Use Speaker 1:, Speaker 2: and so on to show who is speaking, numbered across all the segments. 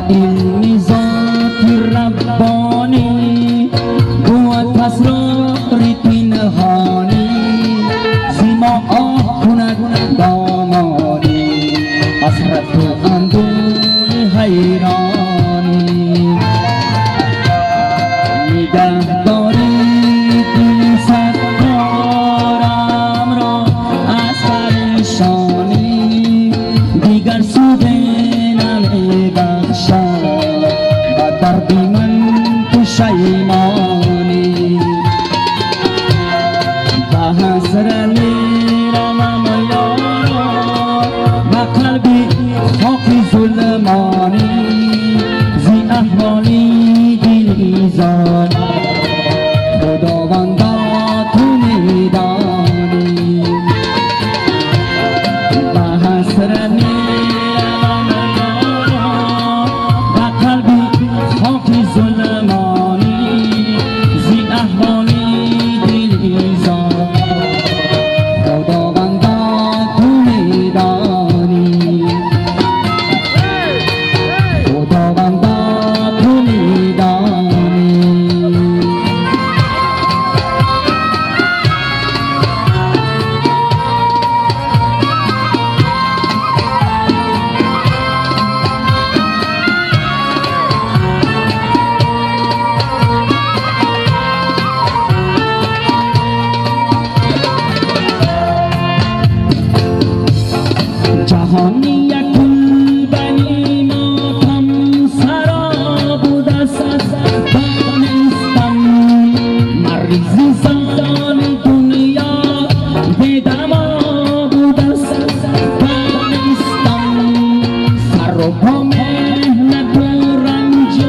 Speaker 1: این ذات ربانی بود اسراری پنهانی زیما آه کند دامانی حسرت و اندوه حیرانی نگه دارید این ستارم را از پریشانی دیگر سود نمیبخشد و درد من پشیمانی و حسرت میروم یارا و قلبی خاکی ظلمانی زی احوالی دلیزان خداوندا تو میدانی و حسرت میروم یارا و قلبی خاکی ظلمانی زی احوالی دلیزان خداوندا تو میدانی خداوندا تو میدانی جهانی یکل بنی ماتم سرا بود است دانستم مریضی زال دنیا به دما بود است دانستم سر و پا مهنت و رنج و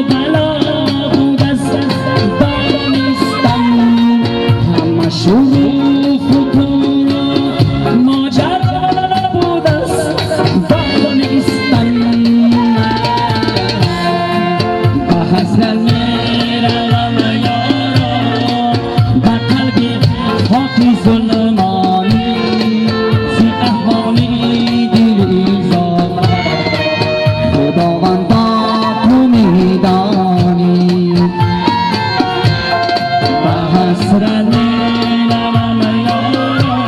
Speaker 1: بلا بود است دانستم همه شروع فتور و ماجرا بود است دانستم و حسرت میروم یارا و قلبی خاکی ظلمانی زی احوالی دلیزان خداوندا تو میدانی و حسرت میروم یارا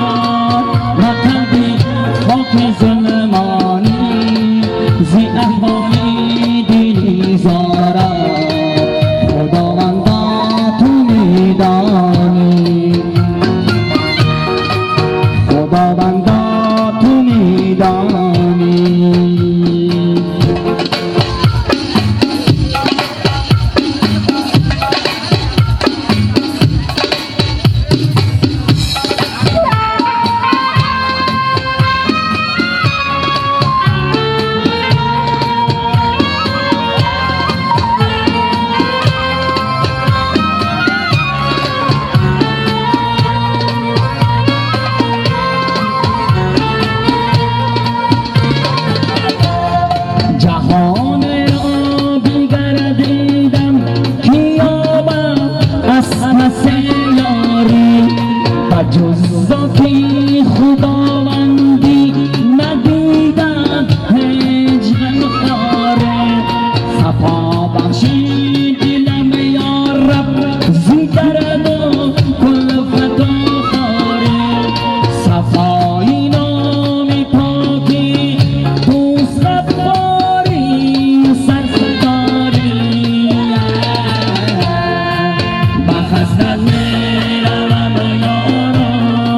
Speaker 1: و قلبی خاکی ظلمانی زی احوالی دلیزارا خداوندا تو میدانی خداوندا تو میدانی جهان را بگردیدم کیامت از پس یاری و جز ذاتی خداوندی ندیدم هیچ غمخواره صفا بخشی دلم یا رب زی درد و کلفت و خاره صفایی نامی پاکی دوست غفاری سرسداری و حسرت میروم یارا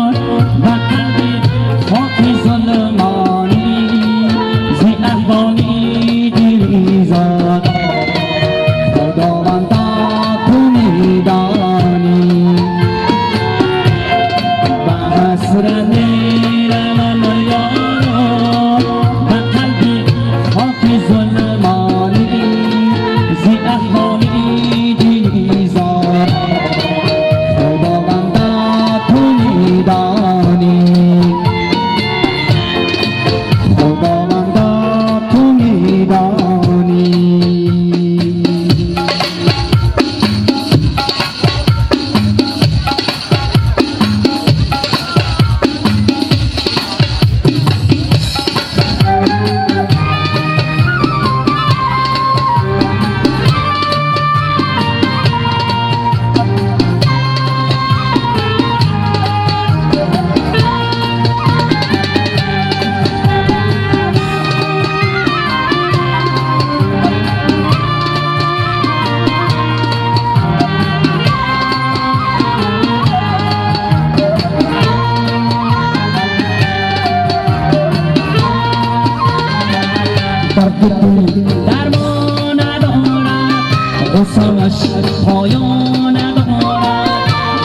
Speaker 1: غصه‌اش پایان ندارد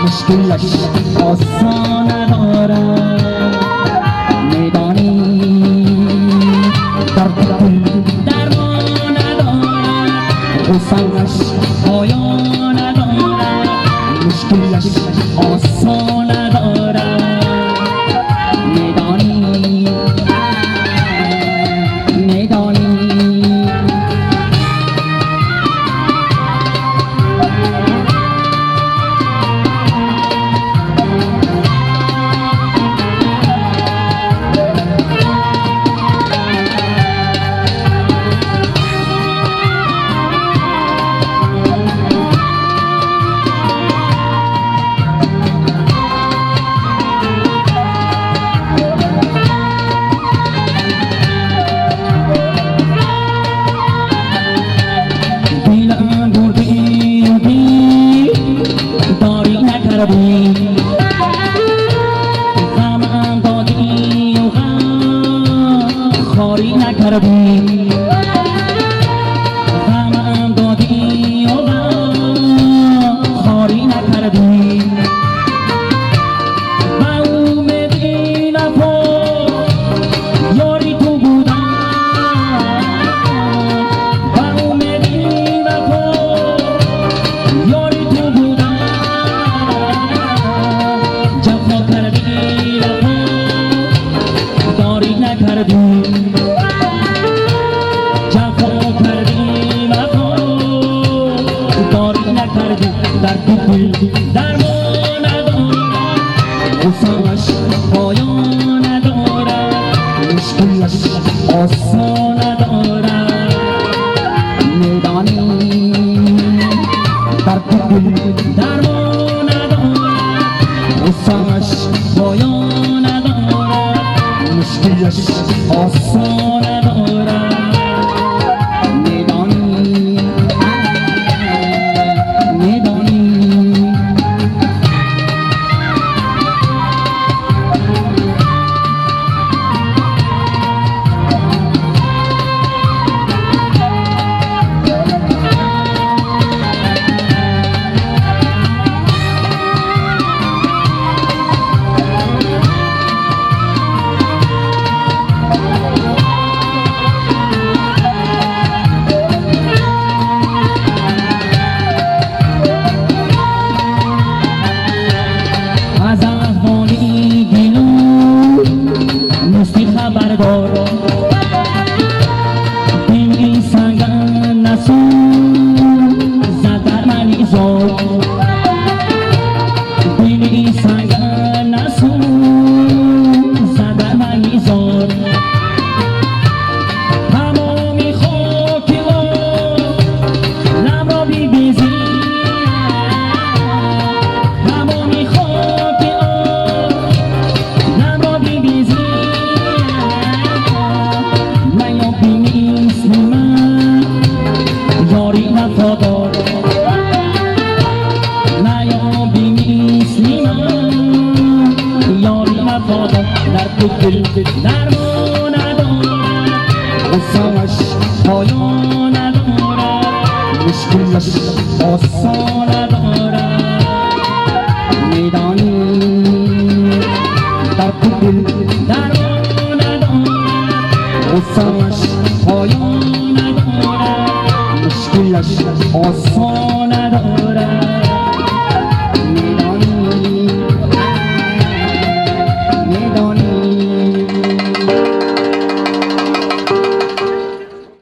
Speaker 1: مشکلش آسان ندارد میدانی درد دل درمان ندارد غصه‌اش پایان ندارد مشکلش آسان ندارد میدانی غمم دادی و غم خاری نکردی غمم دادی و غم خاری نکردی با امیدی نپا یاری تو بودم با امیدی نپا یاری تو بودم جفا کردی داری نکردی جفا کردی وفا داری نکردی در دل درمان ندارد غصه‌اش پایان ندارد مشکلش آسان ندارد میدانی در دل درمان ندارد غصه‌اش پایان ندارد مشکلش آسان ندارد میدانی خبردار این سنگن نسو زدر منی زار این سنگن نسو زدر منی زار تمامی خاک لب را بیبیزی تمامی خاک لب را بیبیزی یاری وفادار نیابی مثل من یاری وفادار در دل درمان ندارد غصه‌اش پایان ندارد مشکلش آسان ندارد میدانی در دل درمان ندارد غصه‌اش پایان ندارد مشکلش آسان ندارد